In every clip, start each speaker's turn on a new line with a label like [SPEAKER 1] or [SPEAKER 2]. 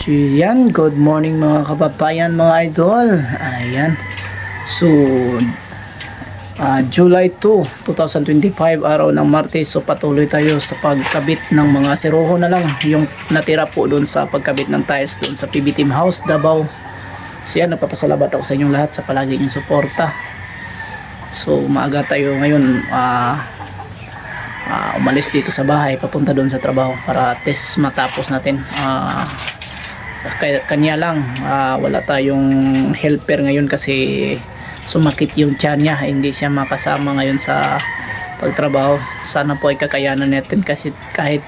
[SPEAKER 1] Yan, good morning mga kababayan, mga idol. Ayan. So, July 2, 2025, araw ng Martes. So, patuloy tayo sa pagkabit ng mga seroho na lang. Yung natira po doon sa pagkabit ng tiles doon sa PB Team House, Davao. So, yan, napapasalamat ako sa inyong lahat sa palagi niyong suporta. So, maaga tayo ngayon umalis dito sa bahay, papunta doon sa trabaho para test matapos natin. Kanya lang, wala tayong helper ngayon kasi sumakit yung tiyan niya, hindi siya makasama ngayon sa pagtrabaho. Sana po ay kakayanan natin kasi kahit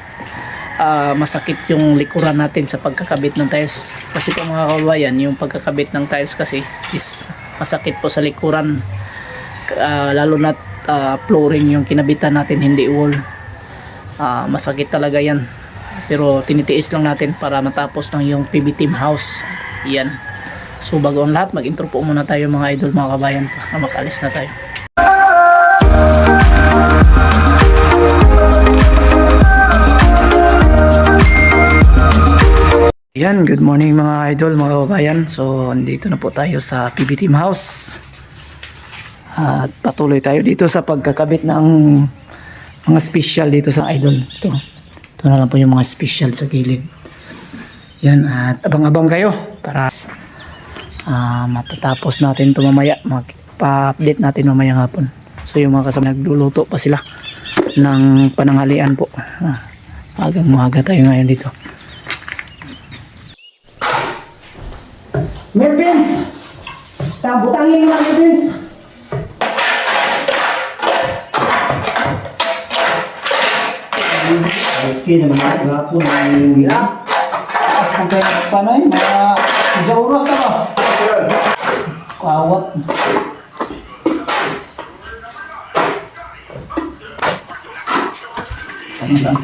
[SPEAKER 1] masakit yung likuran natin sa pagkakabit ng tiles. Kasi po mga kababayan, yung pagkakabit ng tiles kasi is masakit po sa likuran, lalo na flooring yung kinabitan natin, hindi wall. Masakit talaga yan, pero tinitiis lang natin para matapos ng yung PB Team House. Yan. So bago ang lahat, mag-intro po muna tayo mga idol, mga kabayan, na makalis na tayo. Yan, good morning mga idol, mga kabayan. So andito na po tayo sa PB Team House. At patuloy tayo dito sa pagkakabit ng mga special dito sa idol. Ito na lang po yung mga special sa gilid. Yan, at abang-abang kayo para matatapos natin ito mamaya. Magpa-update natin mamaya hapon. So yung mga kasama nagluluto pa sila ng pananghalian po. Magang-maga tayo ngayon dito. Melvins! Tabutangin mo, Melvins! Okay naman na, grapo na yung gila. Tapos kung kayo paano yun, mga oras na ba? Kawat. Ano lang?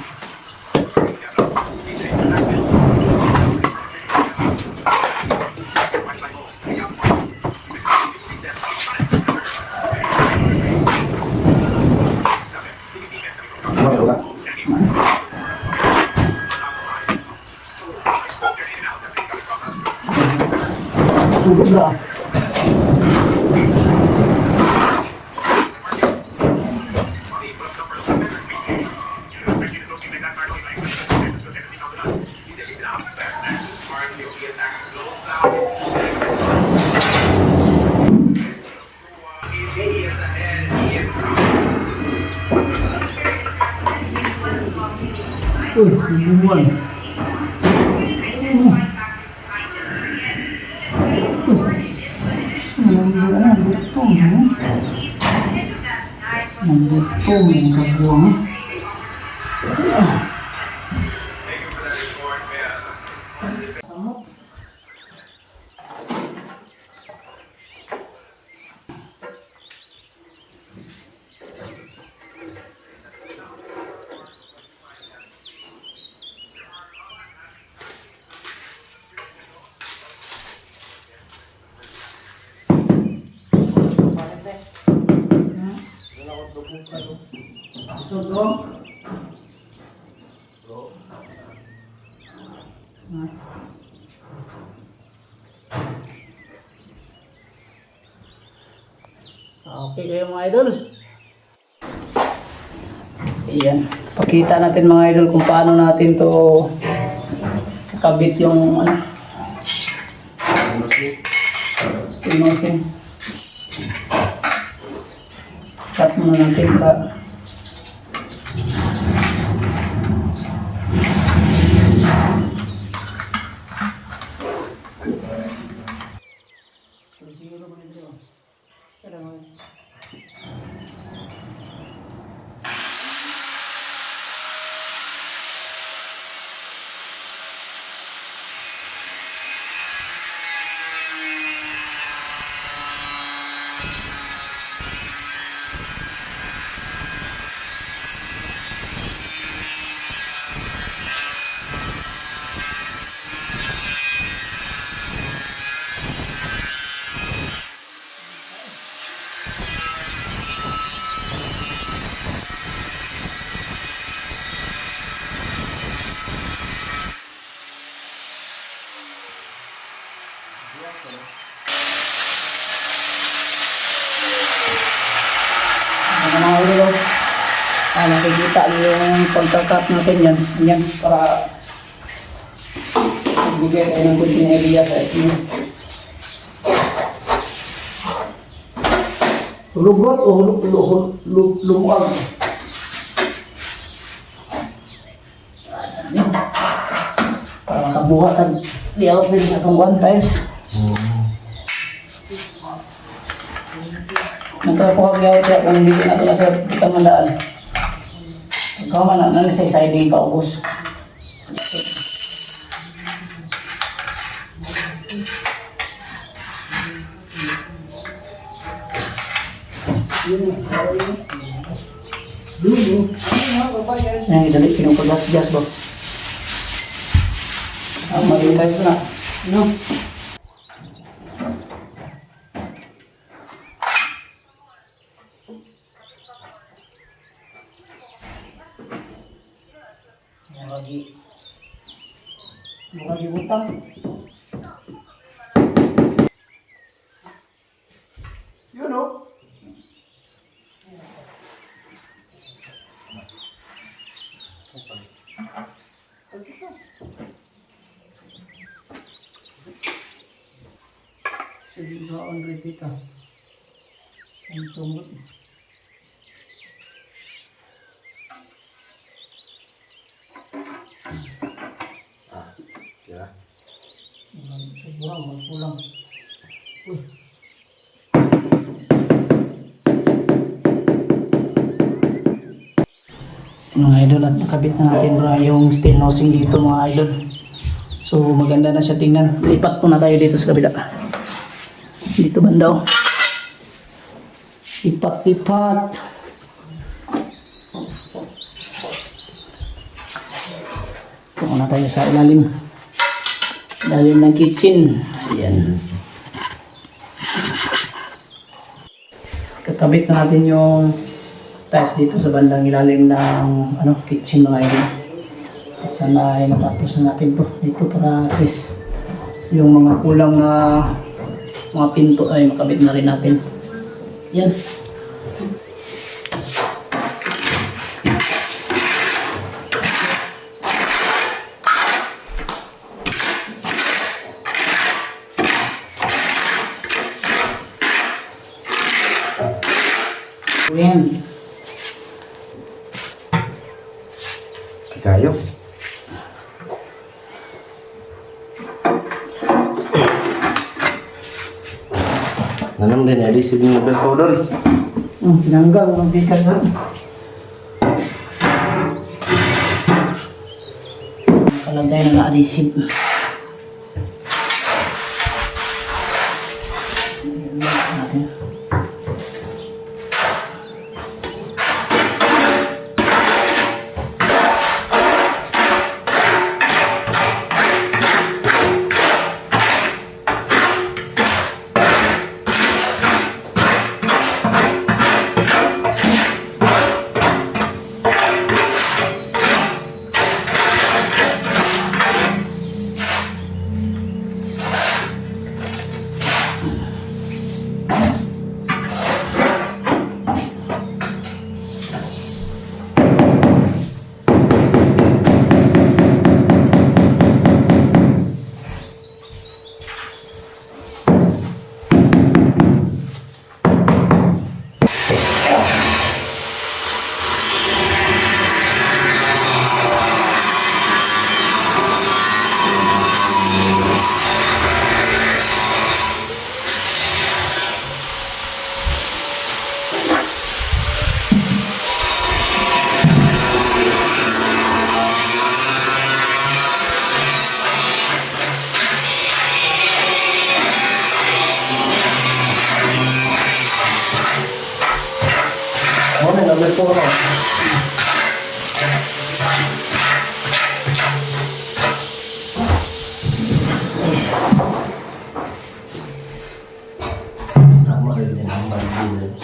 [SPEAKER 1] Sugod na. Buwan. Nambutong yung kabuang. Sudo. Okay kayo mga idol. Ayan. Pakita natin mga idol kung paano natin to kakabit yung stinosing. Cut muna natin pa. Ano mga idol, nakikita niyo yung pagkakat natin yan. Yan, para magbigay tayo ng kunting idea sa inyo. Lugot o lumuag? Para makabuhatan. Di ako pwede sa itong 1 times. Nagkakuha siya kung hindi natin na sa kitang mandaan. Ikaw man na sa siding kaubos. Ay, dali, pinupagas-gas ba? Marilay ko na. Ano? Lagi butang. Yun o. Sige ba on repeat ah. Ang tumot.
[SPEAKER 2] Ya.
[SPEAKER 1] Magpulang. Mga idol, at nakabit na natin yung steel nosing dito mga idol. So maganda na siya tingnan. Lipat po na tayo dito sa kabila. Dito banda oh. Lipat. Punta na tayo sa ilalim. Ilalim ng kitchen. Ayan. Kakabit na natin yung tiles dito sa bandang ilalim ng kitchen mga idol. At sana ay matapos na natin to dito para at least yung mga kulang na mga pinto ay makabit na rin natin. Yan. Yan.
[SPEAKER 2] Kayo. Nanam din adhesive ng bell powder.
[SPEAKER 1] Tinanggal ang bigas doon. Palagay na na-adhesive. Natin. Number 4.
[SPEAKER 2] Tama rin yung number 4.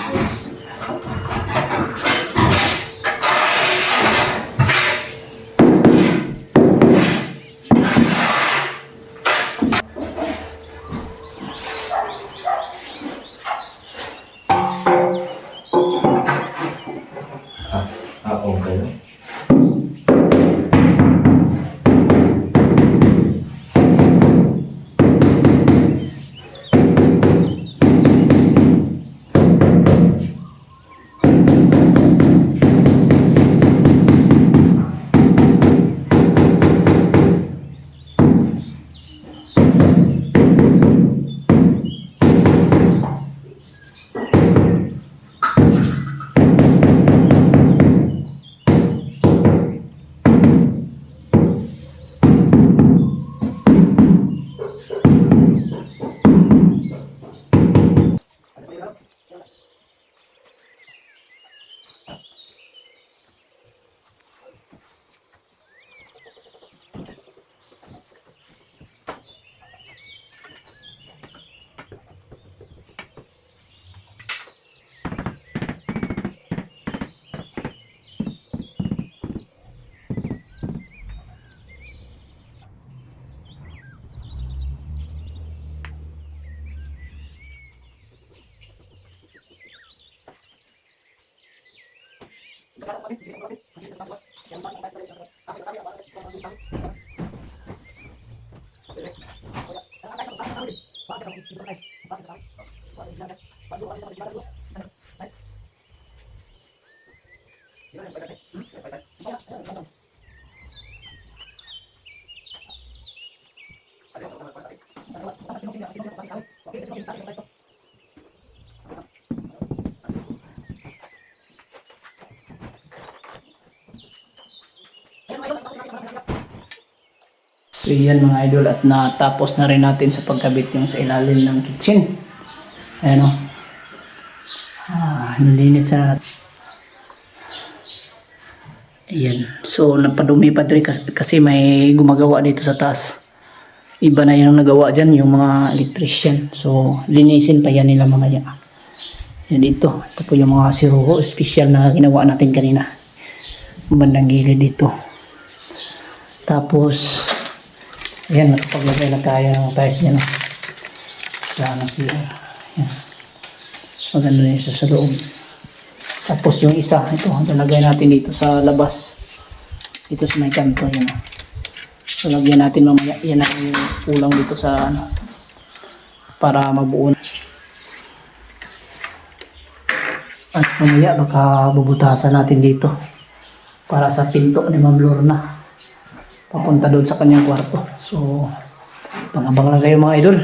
[SPEAKER 1] So yan mga idol, at natapos na rin natin sa pagkabit yung sa ilalim ng kitchen. Ayan o. Nalinis na natin. Ayan. So napadumi pa rin kasi may gumagawa dito sa taas. Iba na yung nagawa dyan, yung mga electrician. So linisin pa yan nila mamaya. Yan dito. Ito po yung mga siruho, special na ginawa natin kanina. Bandang gilid dito. Tapos ayan, nakapaglagay na tayo ng tiles niya, no? Sana siya. Ayan. So, maganda na siya sa loob. Tapos yung isa, ito, lalagay natin dito sa labas. Dito sa may kanto, yan. So, lagyan natin mamaya. Yan na yung kulang dito sa, ano, para mabuo. At mamaya, baka bubutasan natin dito. Para sa pinto ni Ma'am Lorna. Papunta doon sa kanyang kwarto. So, pangabang lang kayo mga idol.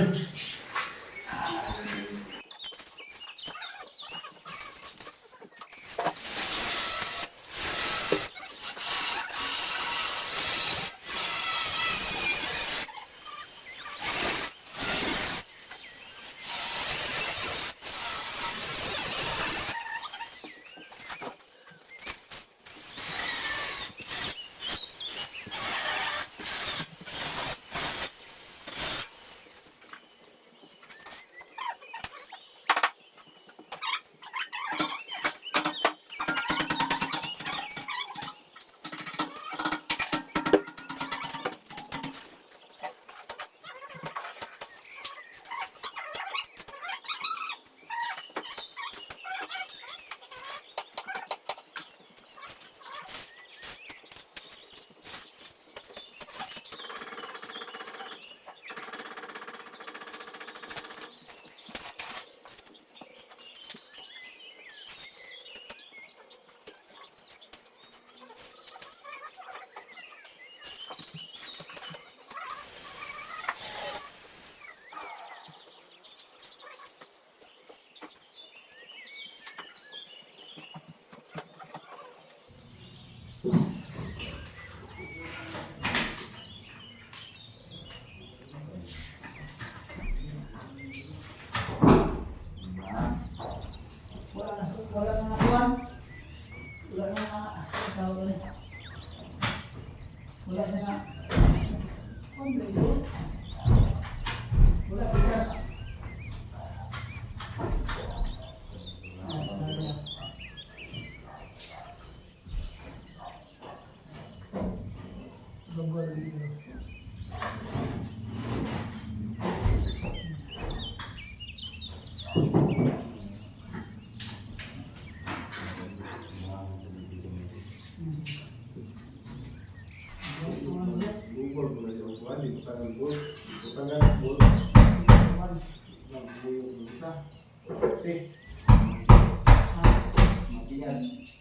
[SPEAKER 1] Wala na kuwan. Wala na wala na wala bigas.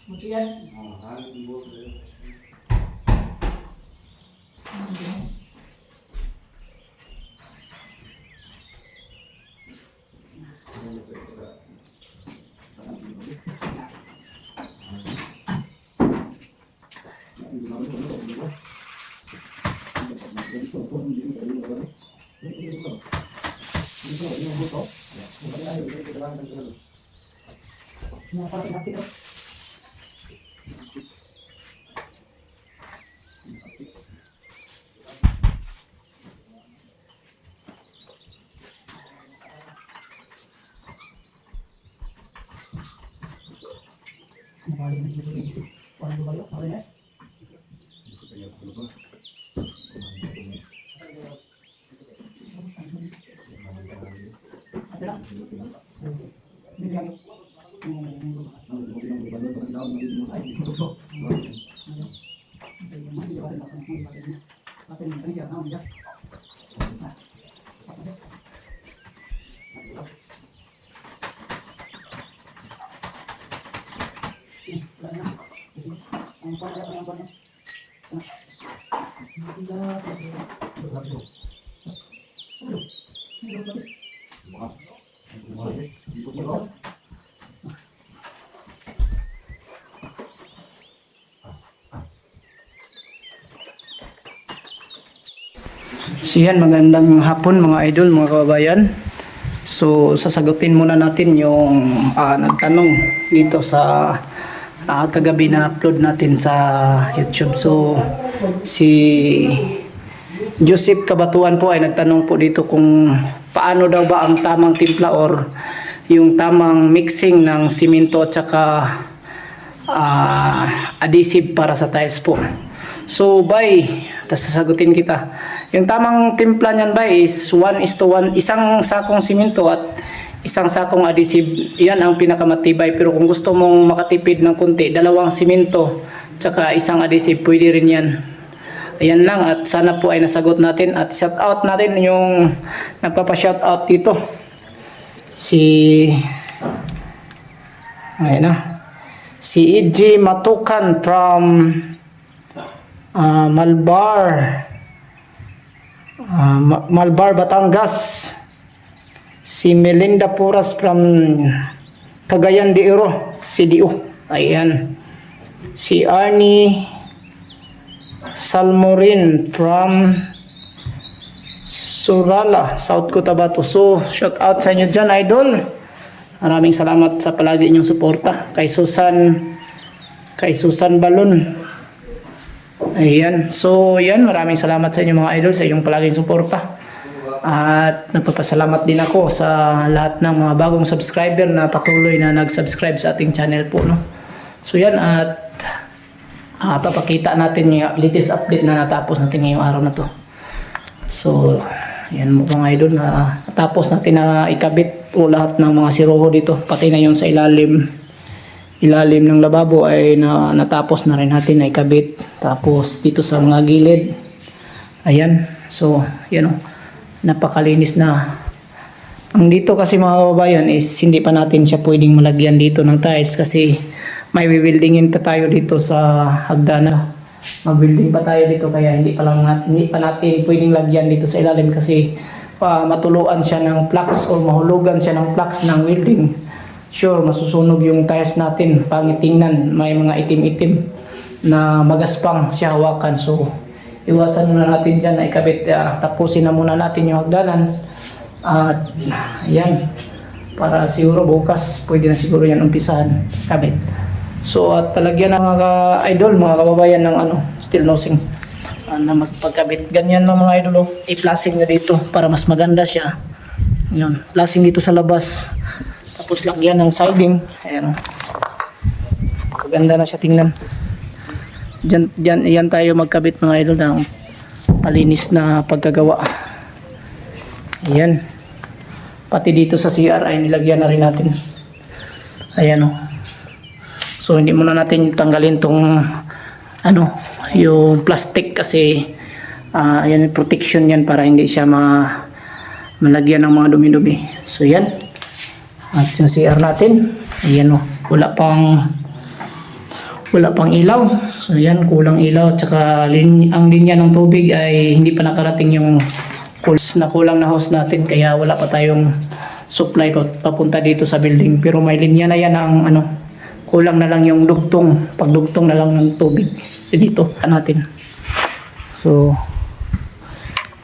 [SPEAKER 1] Mutian. Suso. So yan, magandang hapon mga idol, mga kababayan. So sasagutin muna natin yung nagtanong dito sa kagabi na upload natin sa YouTube. So si Joseph Kabatuan po ay nagtanong po dito kung paano daw ba ang tamang timpla or yung tamang mixing ng simento at saka adhesive para sa tiles po. So tapos sasagutin kita. Yung tamang timpla niyan is 1:1, isang sakong simento at isang sakong adhesive. Yan ang pinakamatibay, pero kung gusto mong makatipid ng konti, 2 simento tsaka isang adhesive, pwede rin yan. Ayan lang, at sana po ay nasagot natin at shout out natin yung nagpapa-shout out dito. Si EJ Matukan from Malbar, Batangas. Si Melinda Puras from Cagayan de Oro, CDO. Ayan. Si Arnie Salmorin from Surala, South Cotabato. So, shout out sa inyo dyan, idol. Maraming salamat sa palagi inyong suporta. Kay Susan Balon. Ayan. So, yan. Maraming salamat sa inyo mga idol sa inyong palaging suporta. At nagpapasalamat din ako sa lahat ng mga bagong subscriber na patuloy na nag-subscribe sa ating channel po, no? So, yan. At papakita natin yung latest update na natapos natin ngayong araw na to. So, yan mga idol, na natapos natin na ikabit po lahat ng mga siroho dito. Pati na yung sa ilalim ng lababo ay natapos na rin natin na ikabit. Tapos dito sa mga gilid, ayan. So yan, napakalinis na. Ang dito kasi mga kababayan is hindi pa natin siya pwedeng malagyan dito ng tiles kasi may wewildingin pa tayo dito sa hagdanan. Mag-building pa tayo dito, kaya hindi pa natin pwedeng lagyan dito sa ilalim kasi matuluan siya ng flux o mahulugan siya ng flux ng welding. Sure, masusunog yung tiles natin, pangit tingnan, may mga itim-itim na magaspang siya hawakan. So, iwasan muna natin dyan na ikabit. Tapusin na muna natin yung hagdanan. At, ayan, para siguro bukas, pwede na siguro yan umpisahan, kabit. So, at talagyan ng mga idol, mga kababayan ng steel nosing na magpagkabit. Ganyan lang mga idol, i-flashing nyo dito para mas maganda siya. Yun, flashing dito sa labas. Tapos lagyan ng siding. Ayan. Maganda na siya tingnan. Diyan tayo magkabit mga idol ng malinis na pagkagawa. Ayan. Pati dito sa CR ay nilagyan na rin natin. Ayan o. So hindi muna natin tanggalin tong yung plastic kasi ayan, protection yan para hindi siya malagyan ng mga dumi-dumi. So yan. At yung CR natin, ayan o, wala pang ilaw. So yan, kulang ilaw. Tsaka ang linya ng tubig ay hindi pa nakarating yung kulang na hose natin, kaya wala pa tayong supply papunta dito sa building. Pero may linya na yan ng kulang na lang yung dugtong, pagdugtong na lang ng tubig. So dito natin. So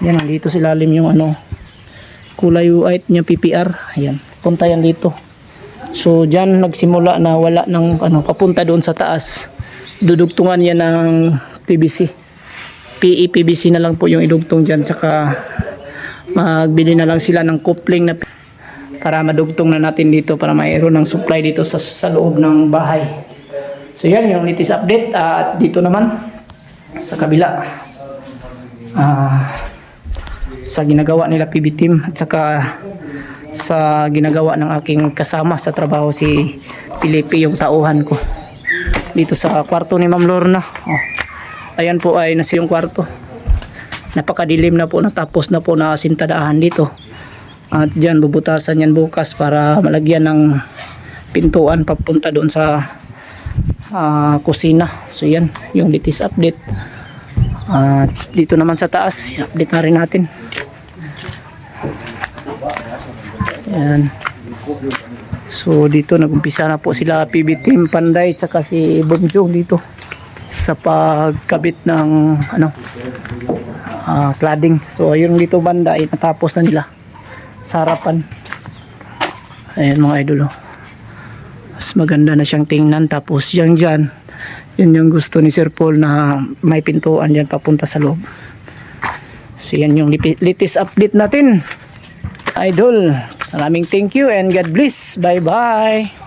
[SPEAKER 1] yan, dito sa ilalim yung kulay white niya PPR. Ayan, punta yan dito. So dyan nagsimula na wala ng papunta doon sa taas. Dudugtungan yan ng PVC. PE-PVC na lang po yung idugtong dyan. Tsaka magbili na lang sila ng coupling na para madugtong na natin dito para mayroon ng supply dito sa loob ng bahay. So yan yung latest update. At dito naman sa kabila, sa ginagawa nila PB team at saka sa ginagawa ng aking kasama sa trabaho, si Felipe, yung tauhan ko dito sa kwarto ni Ma'am Lorna. Ayan po ay nasa yung kwarto, napakadilim na po, natapos na po na sintadahan dito. At dyan bubutasan yan bukas para malagyan ng pintuan papunta doon sa kusina. So yan, yung latest update. At dito naman sa taas, update na rin natin. Yan. So dito nagumpisa na po sila PB Team Panday tsaka si Bonjong dito sa pagkabit ng cladding. So ayun dito banda ay natapos na nila sa harapan. Ayan mga idol, oh. Mas maganda na siyang tingnan. Tapos yan dyan, yun yung gusto ni Sir Paul na may pintuan dyan papunta sa loob. So yan yung latest update natin, idol. Maraming thank you and God bless. Bye bye.